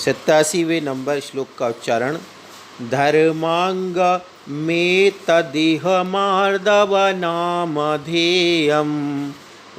87वें number श्लोक का उच्चारण। धर्मांग में तदिह मार्दव नामधेयं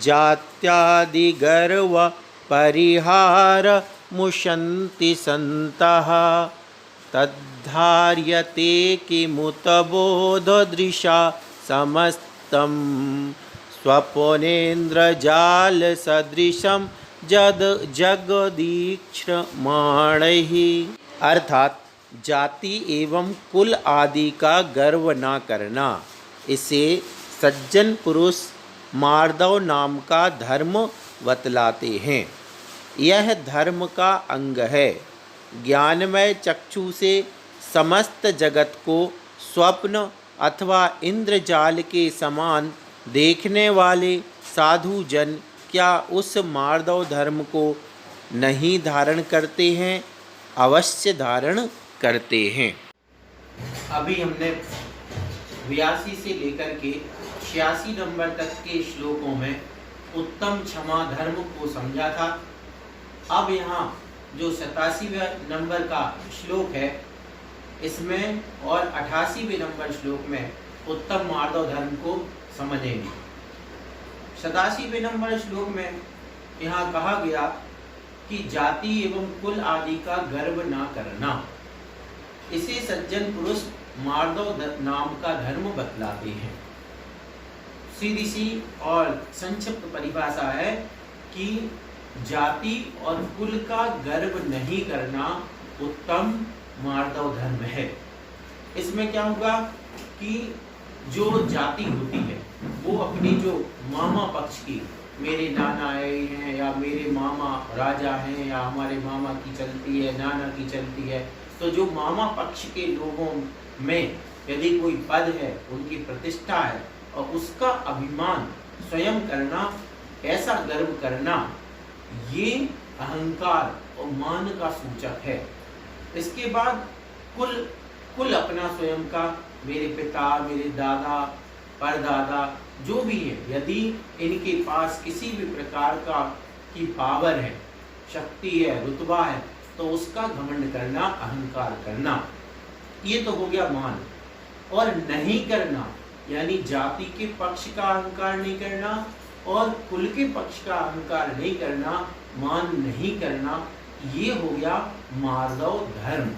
जात्यादि गर्व परिहार मुशन्ति संतः तद्धार्यते किमुत बोधदृशा समस्तं स्वप्नेन्द्रजाल सदृशं जगदीक्षमाणैः। अर्थात जाति एवं कुल आदि का गर्व ना करना, इसे सज्जन पुरुष मार्दव नाम का धर्म बतलाते हैं। यह धर्म का अंग है। ज्ञानमय चक्षु से समस्त जगत को स्वप्न अथवा इंद्रजाल के समान देखने वाले साधु जन क्या उस मार्दव धर्म को नहीं धारण करते हैं? अवश्य धारण करते हैं। अभी हमने 82 से लेकर के 86 नंबर तक के श्लोकों में उत्तम क्षमा धर्म को समझा था। अब यहाँ जो 87वें नंबर का श्लोक है, इसमें और 88वें नंबर श्लोक में उत्तम मार्दव धर्म को समझेंगे। 87वें नंबर श्लोक में यहाँ कहा गया कि जाति एवं कुल आदि का गर्व ना करना, इसे सज्जन पुरुष मार्दव नाम का धर्म बतलाते हैं। सीधी सी और संक्षिप्त परिभाषा है कि जाति और कुल का गर्व नहीं करना उत्तम मार्दव धर्म है। इसमें क्या होगा कि जो जाति होती है वो अपनी जो मामा पक्ष की, मेरे नाना आए हैं या मेरे मामा राजा हैं या हमारे मामा की चलती है, नाना की चलती है, तो जो मामा पक्ष के लोगों में यदि कोई पद है, उनकी प्रतिष्ठा है और उसका अभिमान स्वयं करना, ऐसा गर्व करना, ये अहंकार और मान का सूचक है। इसके बाद कुल अपना स्वयं का, मेरे पिता, मेरे दादा, परदादा जो भी है, यदि इनके पास किसी भी प्रकार का की पावर है, शक्ति है, रुतबा है, तो उसका घमंड करना, अहंकार करना, ये तो हो गया मान। और नहीं करना यानी जाति के पक्ष का अहंकार नहीं करना और कुल के पक्ष का अहंकार नहीं करना, मान नहीं करना, ये हो गया मार्दव धर्म।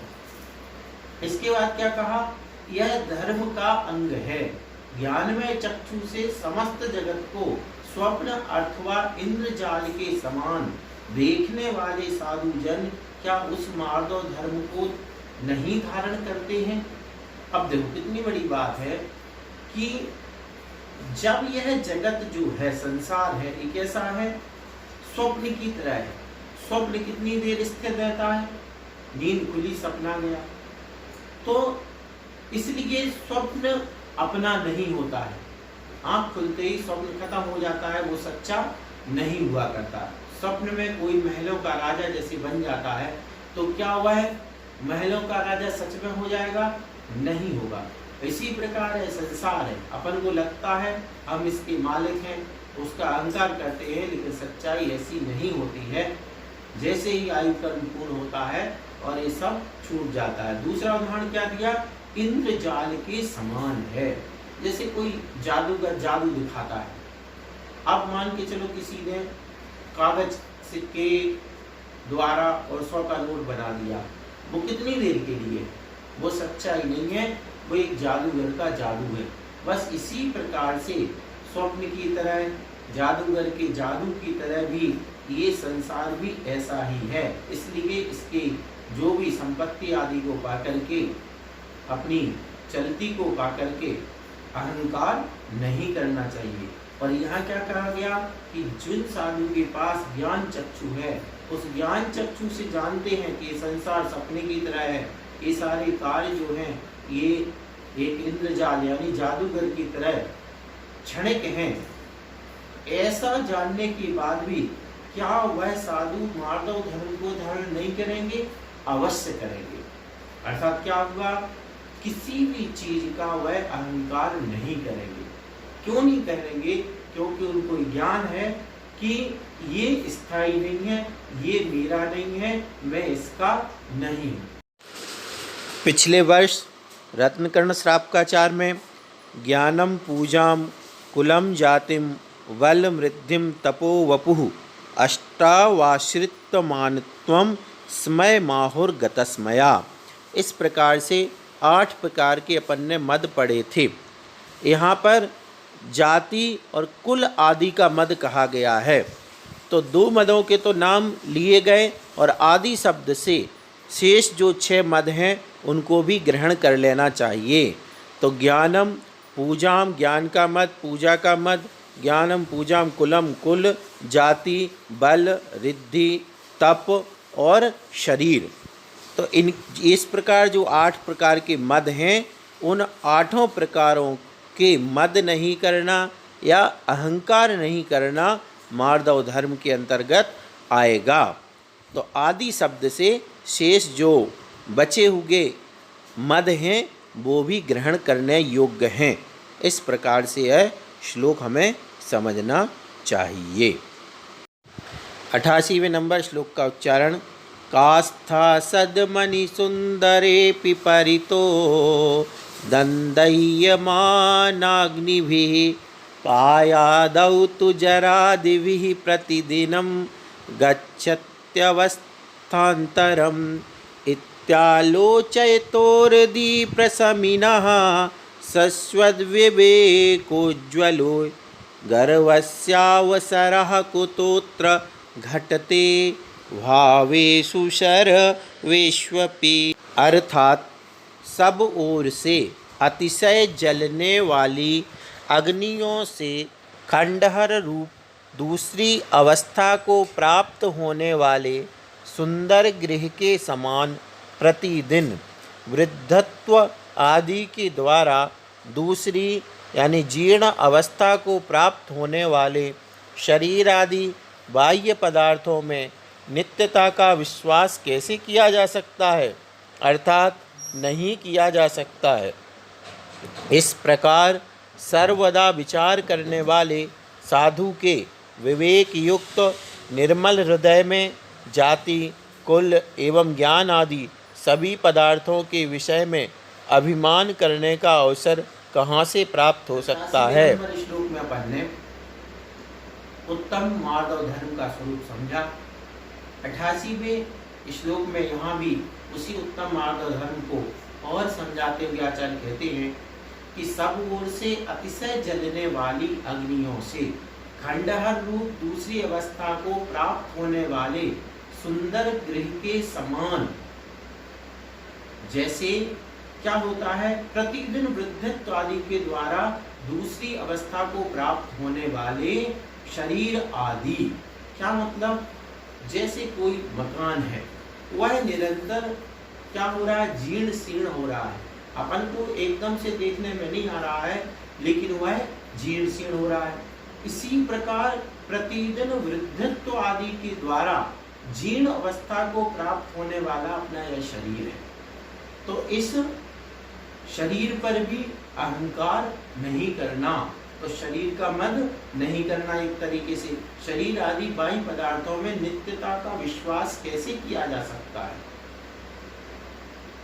इसके बाद क्या कहा? यह धर्म का अंग है। ज्ञानमय चक्षु से समस्त जगत को स्वप्न अथवा इंद्रजाल के समान देखने वाले साधु जन क्या उस मार्दव धर्म को नहीं धारण करते हैं? अब देखो कितनी बड़ी बात है कि जब यह जगत जो है, संसार है, ये कैसा है? स्वप्न की तरह है। स्वप्न कितनी देर स्थिर रहता है? नींद खुली, सपना गया। तो इसलिए स्वप्न अपना नहीं होता है। आंख खुलते ही स्वप्न खत्म हो जाता है, वो सच्चा नहीं हुआ करता। स्वप्न में कोई महलों का राजा जैसे बन जाता है, तो क्या हुआ है? महलों का राजा सच में हो जाएगा? नहीं होगा। इसी प्रकार है संसार है, अपन को लगता है हम इसके मालिक हैं, उसका अहंकार करते हैं, लेकिन सच्चाई ऐसी नहीं होती है। जैसे ही आयु कर्म पूर्ण होता है और ये सब छूट जाता है। दूसरा उदाहरण क्या दिया? इंद्रजाल के समान है। जैसे कोई जादूगर जादू दिखाता है। अब मान के चलो किसी ने कागज सिक्के द्वारा और 100 का नोट बना दिया, वो कितनी देर के लिए? वो सच्चाई नहीं है, वो एक जादूगर का जादू है। बस इसी प्रकार से स्वप्न की तरह, जादूगर के जादू की तरह भी ये संसार भी ऐसा ही है। इसलिए इसके जो भी संपत्ति आदि को पाकर के, अपनी चलती को पाकर के अहंकार नहीं करना चाहिए। और यहाँ क्या कहा गया कि जिन साधु के पास ज्ञान चक्षु है, उस ज्ञान चक्षु से जानते हैं कि ये संसार सपने की तरह है, ये सारे कार्य जो हैं ये एक इंद्रजाल यानी जादूगर की तरह क्षणिक हैं। ऐसा जानने के बाद भी क्या वह साधु मार्दव धर्म को धारण नहीं करेंगे? अवश्य करेंगे। अर्थात क्या होगा? किसी भी चीज का वह अहंकार नहीं करेंगे। क्यों नहीं करेंगे? क्योंकि उनको ज्ञान है कि ये स्थायी नहीं है, ये मेरा नहीं है, मैं इसका नहीं हूँ। पिछले वर्ष रत्नकर्ण श्रापकाचार में ज्ञानम पूजाम कुलम जातिम वल मृद्धिम तपो वपुः अष्टावाश्रितमानत्वम स्मय माहुर गतस्मया, इस प्रकार से 8 प्रकार के अपन ने मद पढ़े थे। यहाँ पर जाति और कुल आदि का मद कहा गया है। तो 2 मदों के तो नाम लिए गए और आदि शब्द से शेष जो 6 मद हैं उनको भी ग्रहण कर लेना चाहिए। तो ज्ञानम पूजाम ज्ञान का मद, पूजा का मद, ज्ञानम पूजाम कुलम कुल, जाति बल रिद्धि तप और शरीर। तो इस प्रकार जो 8 प्रकार के मद हैं, उन 8 प्रकारों के मद नहीं करना या अहंकार नहीं करना मार्दव धर्म के अंतर्गत आएगा। तो आदि शब्द से शेष जो बचे हुए मद हैं वो भी ग्रहण करने योग्य हैं। इस प्रकार से यह श्लोक हमें समझना चाहिए। 88वें नंबर श्लोक का उच्चारण। कास्था सदमणि सुंदरे पिपरितो दंदय्यमानाग्निभिः पायादौ तु जरादिभिः प्रतिदिनं गच्छत्यवस्थान्तरम् इत्यालोचयतोर्दीप्रशमिनः सस्वद्विवेकोज्ज्वलो गर्वस्यावसरः कुतोऽत्र घटते भावेषु सर्वेष्वपि। अर्थात सब ओर से अतिशय जलने वाली अग्नियों से खंडहर रूप दूसरी अवस्था को प्राप्त होने वाले सुंदर गृह के समान प्रतिदिन वृद्धत्व आदि के द्वारा दूसरी यानी जीर्ण अवस्था को प्राप्त होने वाले शरीर आदि बाह्य पदार्थों में नित्यता का विश्वास कैसे किया जा सकता है, अर्थात नहीं किया जा सकता है। इस प्रकार सर्वदा विचार करने वाले साधु के विवेक युक्त निर्मल हृदय में जाति कुल एवं ज्ञान आदि सभी पदार्थों के विषय में अभिमान करने का अवसर कहाँ से प्राप्त हो सकता है। श्लोक में अपन ने उत्तम मार्दव धर्म का स्वरूप समझा। 88वें श्लोक में यहाँ भी उसी उत्तम मार्दव धर्म को और समझाते हुए आचार्य कहते हैं कि सब ओर से अतिशय जलने वाली अग्नियों से खंडहर रूप दूसरी अवस्था को प्राप्त होने वाले सुंदर गृह के समान, जैसे क्या होता है, प्रतिदिन वृद्धत्व आदि के द्वारा दूसरी अवस्था को प्राप्त होने वाले शरीर आदि। क्या मतलब, जैसे कोई मकान है वह निरंतर क्या हो रहा है, जीर्ण शीर्ण हो रहा है। अपन को एकदम से देखने में नहीं आ रहा है लेकिन वह जीर्ण शीर्ण हो रहा है। इसी प्रकार प्रतिदिन वृद्धत्व आदि के द्वारा जीर्ण अवस्था को प्राप्त होने वाला अपना यह शरीर है। तो इस शरीर पर भी अहंकार नहीं करना, तो शरीर का मद नहीं करना। एक तरीके से शरीर आदि बाह्य पदार्थों में नित्यता का विश्वास कैसे किया जा सकता है।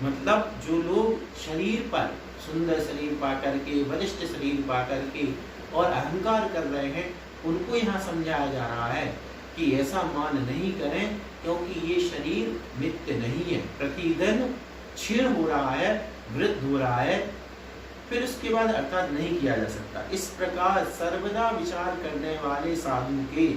मतलब जो लोग शरीर पर सुंदर शरीर पा करके, वरिष्ठ शरीर पा करके और अहंकार कर रहे हैं, उनको यहाँ समझाया जा रहा है कि ऐसा मान नहीं करें, क्योंकि ये शरीर नित्य नहीं है, प्रतिदिन क्षीण हो रहा है, वृद्ध हो रहा है, फिर उसके बाद अर्थात नहीं किया जा सकता। इस प्रकार सर्वदा विचार करने वाले साधु के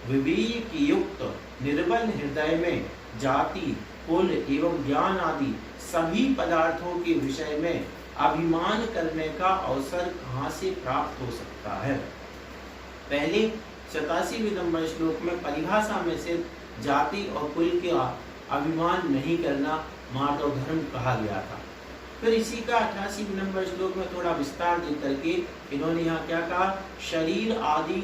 विवेक युक्त निर्बल हृदय में जाति कुल एवं ज्ञान आदि सभी पदार्थों के विषय में अभिमान करने का अवसर कहाँ से प्राप्त हो सकता है। पहले 87वें नंबर श्लोक में परिभाषा में से जाति और कुल के अभिमान नहीं करना मार्दव धर्म कहा गया था। फिर इसी का 88वें नंबर श्लोक में थोड़ा विस्तार दे करके इन्होंने यहाँ क्या कहा, शरीर आदि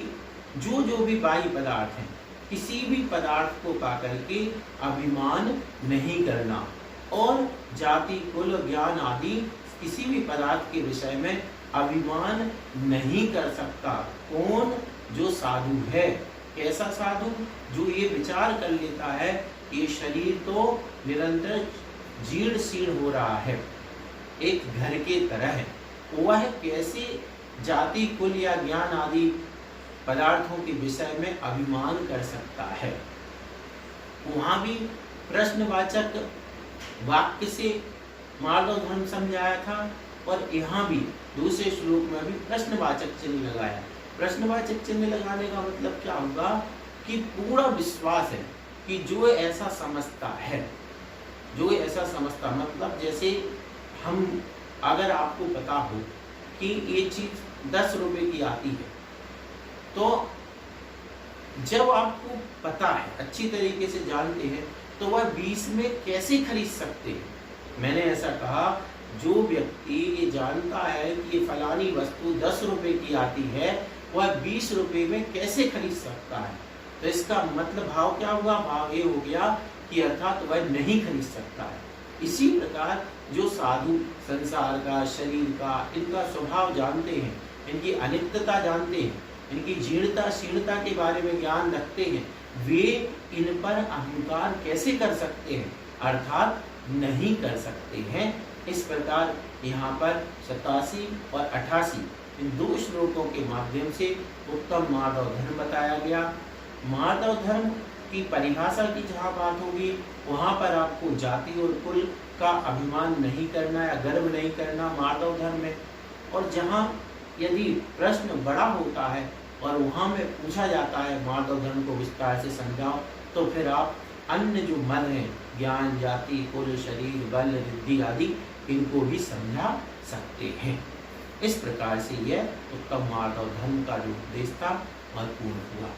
जो भी बाह्य पदार्थ हैं, किसी भी पदार्थ को पा करके अभिमान नहीं करना, और जाति कुल ज्ञान आदि किसी भी पदार्थ के विषय में अभिमान नहीं कर सकता। कौन? जो साधु है। कैसा साधु? जो ये विचार कर लेता है ये शरीर तो निरंतर जीर्ण शीर्ण हो रहा है, एक घर के तरह है, वह कैसे जाति कुल या ज्ञान आदि पदार्थों के विषय में अभिमान कर सकता है। वहां भी प्रश्नवाचक वाक्य से मार्दव धर्म समझाया था और यहाँ भी दूसरे श्लोक में भी प्रश्नवाचक चिन्ह लगाया। प्रश्नवाचक चिन्ह लगाने का मतलब क्या होगा कि पूरा विश्वास है कि जो ऐसा समझता है, जो ऐसा समझता, मतलब जैसे हम, अगर आपको पता हो कि ये चीज 10 रुपए की आती है, तो जब आपको पता है, अच्छी तरीके से जानते हैं, तो वह 20 में कैसे खरीद सकते हैं। मैंने ऐसा कहा, जो व्यक्ति ये जानता है कि ये फलानी वस्तु 10 रुपए की आती है, वह 20 रुपए में कैसे खरीद सकता है। तो इसका मतलब भाव क्या हुआ? भाव ये हो गया कि अर्थात वह नहीं खरीद सकता है। इसी प्रकार जो साधु संसार का, शरीर का, इनका स्वभाव जानते हैं, इनकी अनित्यता जानते हैं, इनकी जीर्णता शीर्णता के बारे में ज्ञान रखते हैं, वे इन पर अहंकार कैसे कर सकते हैं? अर्थात नहीं कर सकते हैं। इस प्रकार यहाँ पर 87 और 88 इन 2 श्लोकों के माध्यम से उत्तम मार्दव धर्म बताया गया। मार्दव धर्म की परिभाषा की जहाँ बात होगी, वहाँ पर आपको जाति और कुल का अभिमान नहीं करना या गर्व नहीं करना मार्दव धर्म में। और जहाँ यदि प्रश्न बड़ा होता है और वहाँ में पूछा जाता है मार्दव धर्म को विस्तार से समझाओ, तो फिर आप अन्य जो मन है, ज्ञान, जाति, कुल, शरीर, बल, रिद्धि आदि, इनको भी समझा सकते हैं। इस प्रकार से यह उत्तम मार्दव धर्म का जो उपदेश था वह पूर्ण हुआ।